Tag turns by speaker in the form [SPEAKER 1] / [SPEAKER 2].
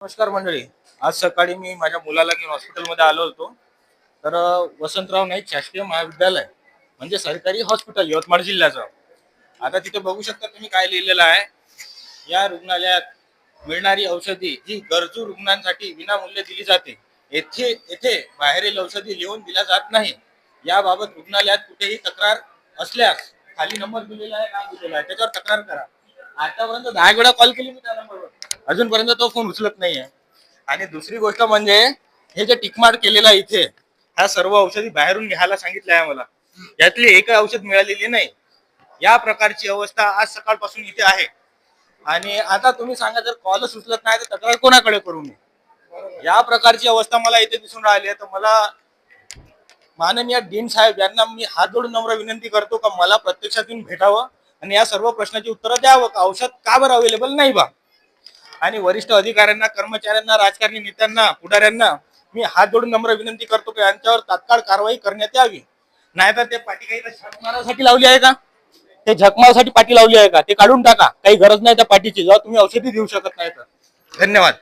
[SPEAKER 1] नमस्कार मंडळी. आज सकाळी मी माझ्या मुलाला घेऊन हॉस्पिटलमध्ये आलो होतो. तर वसंतराव नाईक शासकीय महाविद्यालय म्हणजे सरकारी हॉस्पिटल यवतमाळ जिल्ह्याचं. आता तिथे बघू शकता तुम्ही काय लिहिलेलं आहे. या रुग्णालयात मिळणारी औषधी ही गरजू रुग्णांसाठी विनामूल्य दिली जाते. येथे येथे बाहेरील औषधी लिहून दिल्या जात नाही. याबाबत रुग्णालयात कुठेही तक्रार असल्यास खाली नंबर दिलेला आहे, नाव दिलेलं आहे, त्याच्यावर तक्रार करा. आतापर्यंत 10 वेळा कॉल केली मी त्या नंबरवर, अजूनपर्यंत तो फोन उचलत नाहीये. आणि दुसरी गोष्ट म्हणजे हे जे टिकमार्क केलेलं आहे इथे, ह्या सर्व औषधी बाहेरून घ्यायला सांगितलं आहे मला. यातली एक औषध मिळालेली नाही. या प्रकारची अवस्था आज सकाळपासून इथे आहे. आणि आता तुम्ही सांगा, जर कॉलच उचलत नाही तर तक्रार कोणाकडे करू मी? या प्रकारची अवस्था मला इथे दिसून राहिली आहे. तर मला माननीय डीन साहेब यांना मी हात जोडून नम्र विनंती करतो का मला प्रत्यक्षात येऊन भेटावं आणि या सर्व प्रश्नाची उत्तरं द्यावं का औषध का बरं अवेलेबल नाही बा. आणि वरिष्ठ अधिकाऱ्यांना, कर्मचाऱ्यांना, राजकारणी नेत्यांना, पुढाऱ्यांना मी हात जोडून नम्र विनंती करतो की यांच्यावर तात्काळ कारवाई करण्यात यावी. नाहीतर ते पाठी काही झक मारण्यासाठी लावली आहे का? ते झक मारण्यासाठी पाठी लावली आहे का? ते काढून टाका. काही गरज नाही त्या पाठीची, जेव्हा तुम्ही औषधी देऊ शकत नाही तर. धन्यवाद.